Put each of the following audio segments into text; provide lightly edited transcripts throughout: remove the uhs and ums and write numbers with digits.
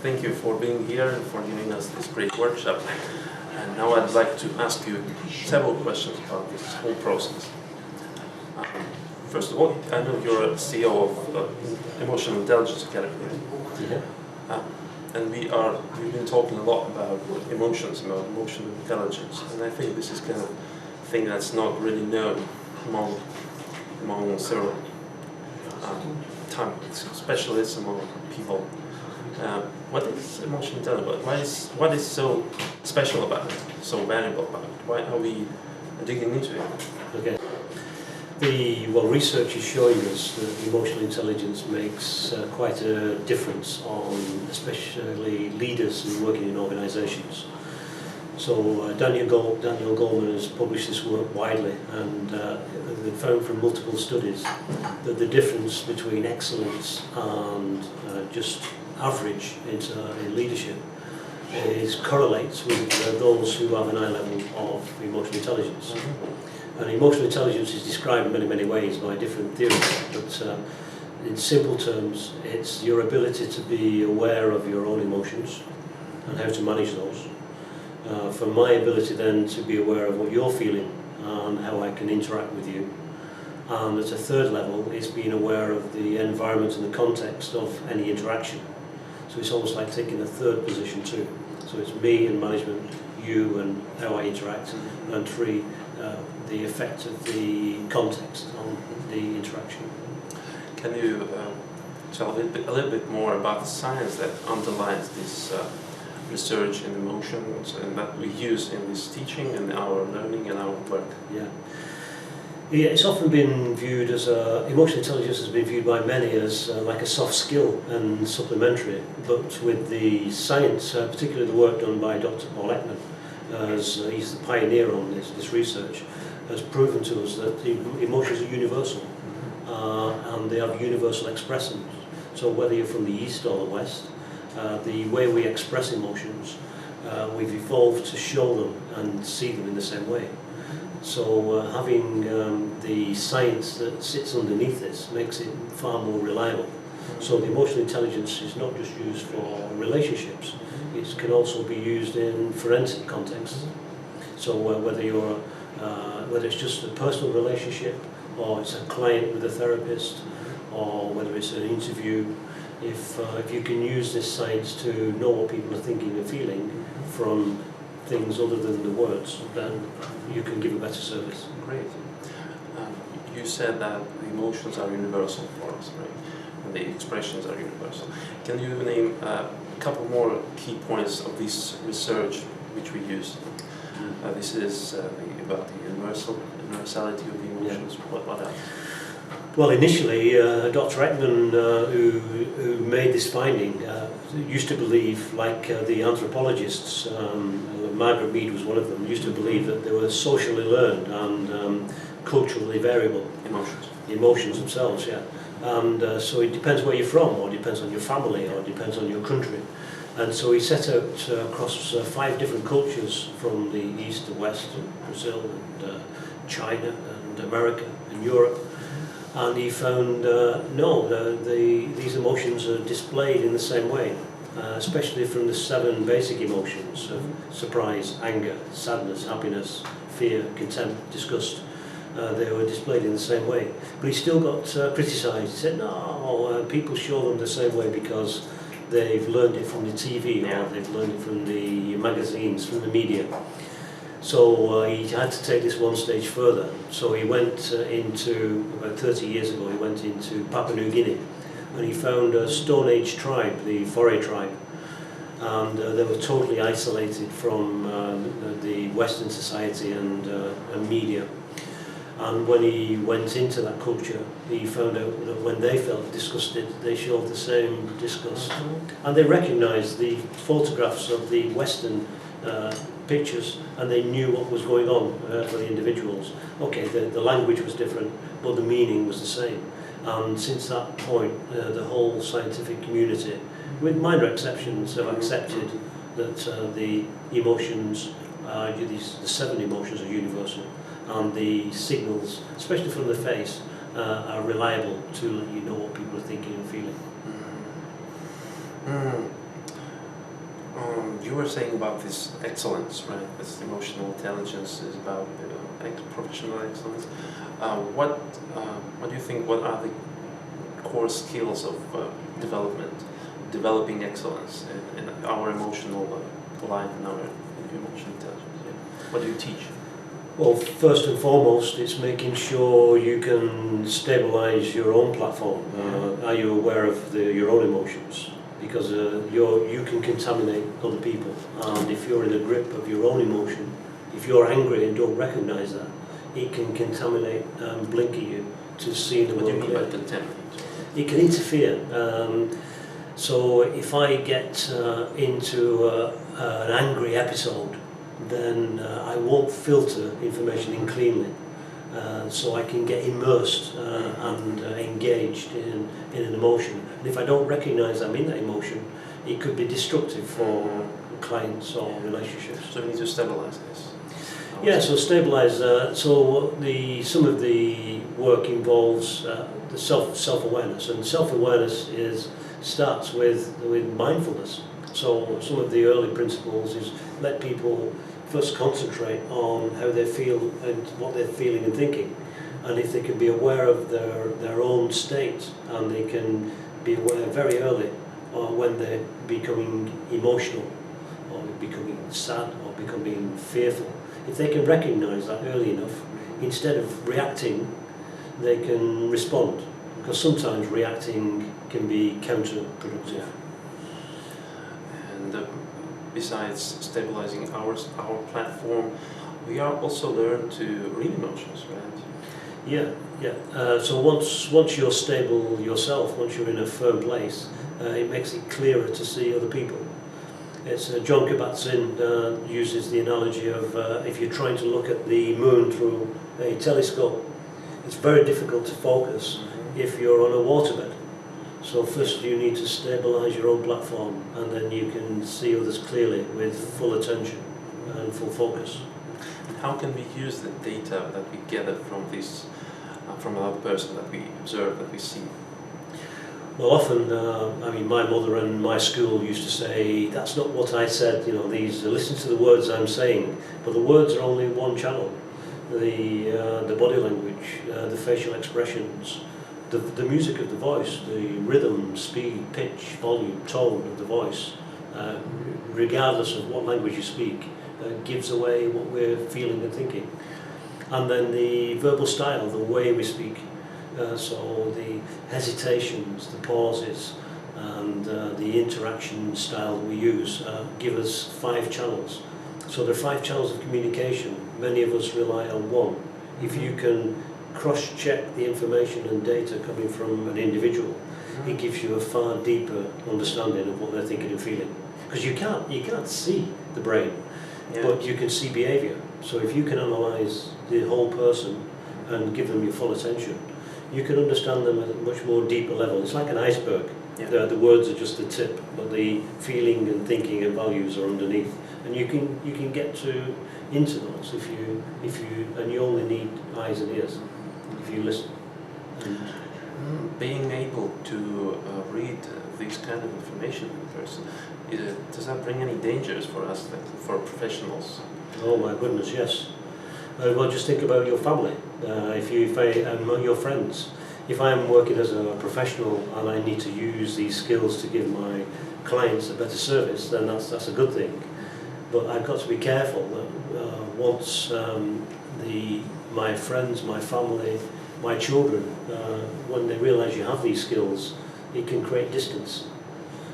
thank you for being here and for giving us this great workshop. And now I'd like to ask you several questions about this whole process. First of all, I know you're a CEO of Emotional Intelligence Academy. And we've been talking a lot about emotions, about emotional intelligence, and I think this is kind of thing that's not really known among several specialists, among people. What is emotional intelligence? What is so special about it, so valuable about it? Why are we digging into it? Okay. Research is showing us that emotional intelligence makes quite a difference on especially leaders who are working in organisations. So Daniel Goleman has published this work widely, and they found from multiple studies that the difference between excellence and just average in leadership correlates with those who have an high level of emotional intelligence. And emotional intelligence is described in many ways by different theories, but in simple terms, it's your ability to be aware of your own emotions and how to manage those. For my ability then to be aware of what you're feeling and how I can interact with you. And at a third level, it's being aware of the environment and the context of any interaction. So it's almost like taking a third position too. So it's me and management, you and how I interact, and three, the effect of the context on the interaction. Can you tell a little bit more about the science that underlies this research in emotions and that we use in this teaching and our learning and our work? Yeah, it's often been viewed as emotional intelligence has been viewed by many as like a soft skill and supplementary, but with the science, particularly the work done by Dr. Paul Ekman, as he's the pioneer on this research, has proven to us that the emotions are universal and they have universal expressions. So whether you're from the East or the West, the way we express emotions, we've evolved to show them and see them in the same way. So having the science that sits underneath this makes it far more reliable. So the emotional intelligence is not just used for relationships, it can also be used in forensic contexts. So whether it's just a personal relationship, or it's a client with a therapist, or whether it's an interview, if you can use this science to know what people are thinking and feeling from things other than the words, then you can give a better service. Great. You said that the emotions are universal for us, right? And the expressions are universal. Can you name a couple more key points of this research which we used? This is about the universality of the emotions. Yeah. What else? Well, initially, Dr. Ekman, who made this finding, used to believe, like the anthropologists, Margaret Mead was one of them, used to believe that they were socially learned and culturally variable. Emotions themselves, yeah. And so it depends where you're from, or depends on your family, or depends on your country. And so he set out across 5 different cultures from the East to West, and Brazil, and China, and America, and Europe. And he found, these emotions are displayed in the same way, especially from the 7 basic emotions of surprise, anger, sadness, happiness, fear, contempt, disgust. They were displayed in the same way. But he still got criticised. He said, no, people show them the same way because they've learned it from the TV, or they've learned it from the magazines, from the media. So he had to take this one stage further. So he went about 30 years ago, he went into Papua New Guinea, and he found a Stone Age tribe, the Foray tribe. And they were totally isolated from the Western society and media. And when he went into that culture, he found out that when they felt disgusted, they showed the same disgust. And they recognised the photographs of the Western pictures, and they knew what was going on for the individuals. Okay, the language was different, but the meaning was the same. And since that point, the whole scientific community, with minor exceptions, have accepted that the emotions, the 7 emotions are universal, and the signals, especially from the face, are reliable to let you know what people are thinking and feeling. you were saying about this excellence, right? This emotional intelligence is about professional excellence. What do you think? What are the core skills of developing excellence in our emotional life and our emotional intelligence? Yeah. What do you teach? Well, first and foremost, it's making sure you can stabilize your own platform. Are you aware of your own emotions? Because you can contaminate other people, and if you're in the grip of your own emotion, if you're angry and don't recognize that, it can contaminate and blinker you to see the world. What do you mean by contaminate? It can interfere. So if I get into an angry episode, then I won't filter information in cleanly. So I can get immersed and engaged in an emotion. And if I don't recognize I'm in that emotion, it could be destructive for clients or relationships. So we need to stabilize this. Yeah, so stabilize. Some of the work involves the self-awareness, and self-awareness starts with mindfulness. So some of the early principles is let people first concentrate on how they feel and what they're feeling and thinking, and if they can be aware of their own state, and they can be aware very early when they're becoming emotional or becoming sad or becoming fearful. If they can recognize that early enough, instead of reacting, they can respond, because sometimes reacting can be counterproductive. And besides stabilizing our platform, we are also learn to read emotions, right? Yeah. So once you're stable yourself, once you're in a firm place, it makes it clearer to see other people. It's John Kabat-Zinn uses the analogy of if you're trying to look at the moon through a telescope, it's very difficult to focus if you're on a waterbed. So first you need to stabilize your own platform, and then you can see others clearly with full attention and full focus. How can we use the data that we gather from this, from another person that we observe, that we see? Well, often, my mother and my school used to say, that's not what I said, listen to the words I'm saying, but the words are only one channel. The body language, the facial expressions, the music of the voice, the rhythm, speed, pitch, volume, tone of the voice, regardless of what language you speak, gives away what we're feeling and thinking. And then the verbal style, the way we speak, so the hesitations, the pauses, and the interaction style that we use give us 5 channels. So there are 5 channels of communication. Many of us rely on one. If you can cross-check the information and data coming from an individual, it gives you a far deeper understanding of what they're thinking and feeling. Because you can't see the brain, but you can see behaviour. So if you can analyse the whole person and give them your full attention, you can understand them at a much more deeper level. It's like an iceberg. Yeah. The words are just the tip, but the feeling and thinking and values are underneath. And you can get into those if you and you only need eyes and ears if you listen. Being able to read this kind of information in person, does that bring any dangers for us, like for professionals? Oh my goodness, yes. Well, just think about your family. Your friends. If I'm working as a professional and I need to use these skills to give my clients a better service, then that's a good thing. But I've got to be careful that once my friends, my family, my children, when they realise you have these skills, it can create distance.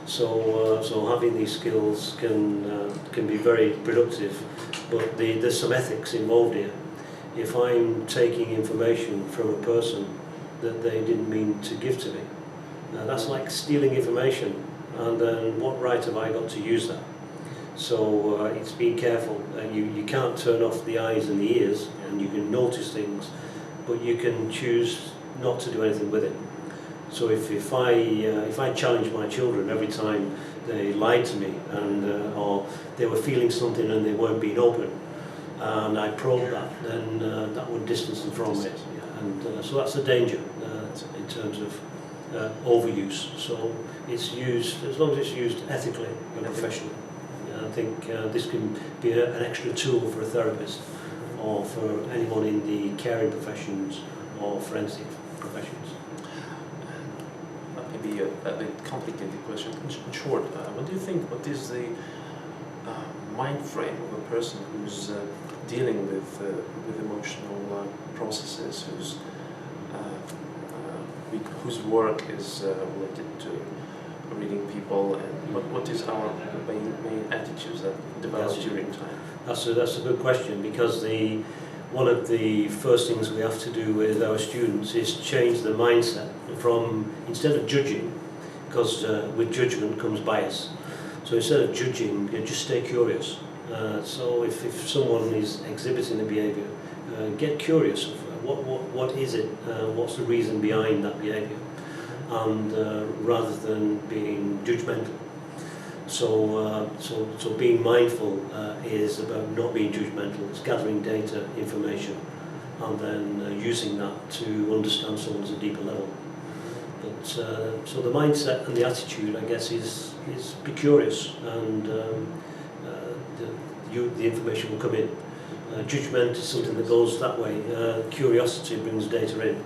So having these skills can be very productive, but there's some ethics involved here. If I'm taking information from a person that they didn't mean to give to me, that's like stealing information, and then what right have I got to use that? So it's being careful. You can't turn off the eyes and the ears, and you can notice things, but you can choose not to do anything with it. So if I challenge my children every time they lied to me, and or they were feeling something and they weren't being open, and I probe that, then that would distance them from it. And so that's the danger in terms of overuse. So it's used, as long as it's used ethically and professionally. I think this can be an extra tool for a therapist or for anyone in the caring professions or forensic professions. That may be a bit complicated question. In short, what do you think? What is the mind frame of a person who's dealing with emotional processes, whose work is related to reading people, and what is our main attitudes that develop during time? That's a good question, because one of the first things we have to do with our students is change the mindset from, instead of judging, because with judgment comes bias. So instead of judging, just stay curious. So if someone is exhibiting a behaviour, get curious of what is it, what's the reason behind that behaviour, and rather than being judgmental. So being mindful is about not being judgmental. It's gathering data, information, and then using that to understand someone at a deeper level. But so the mindset and the attitude, I guess, is be curious, and the information will come in. Judgment is something that goes that way. Curiosity brings data in,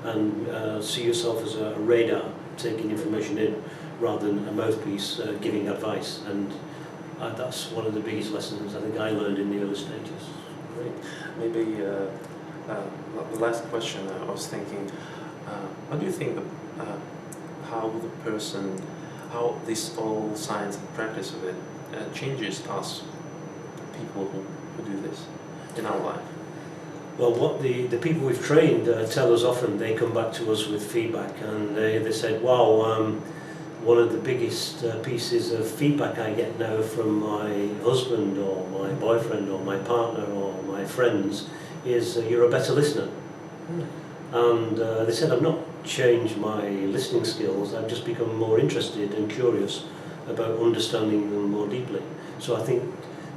and see yourself as a radar taking information in, rather than a mouthpiece giving advice. And that's one of the biggest lessons I think I learned in the early stages. Great. Maybe the last question I was thinking, what do you think how this whole science and practice of it changes us, people who do this in our life? Well, what the people we've trained tell us often, they come back to us with feedback, and they said, wow, one of the biggest pieces of feedback I get now from my husband or my boyfriend or my partner or my friends is you're a better listener. And they said I've not changed my listening skills, I've just become more interested and curious about understanding them more deeply. So I think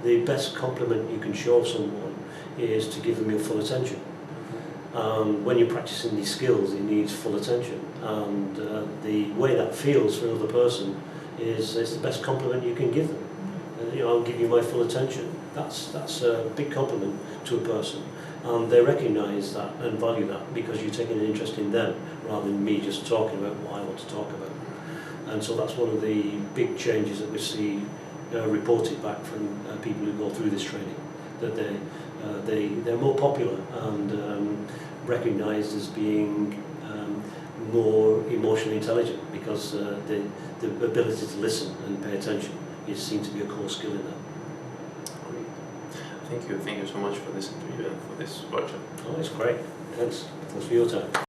the best compliment you can show someone is to give them your full attention. When you're practicing these skills, it needs full attention, and the way that feels for another person is the best compliment you can give them. I'll give you my full attention. That's a big compliment to a person, and they recognise that and value that because you're taking an interest in them rather than me just talking about what I want to talk about. And so that's one of the big changes that we see reported back from people who go through this training, that they're more popular and recognised as being more emotionally intelligent, because the ability to listen and pay attention is seen to be a core skill in that. Great. Thank you so much for this interview and for this workshop. Oh, it's great. Thanks for your time.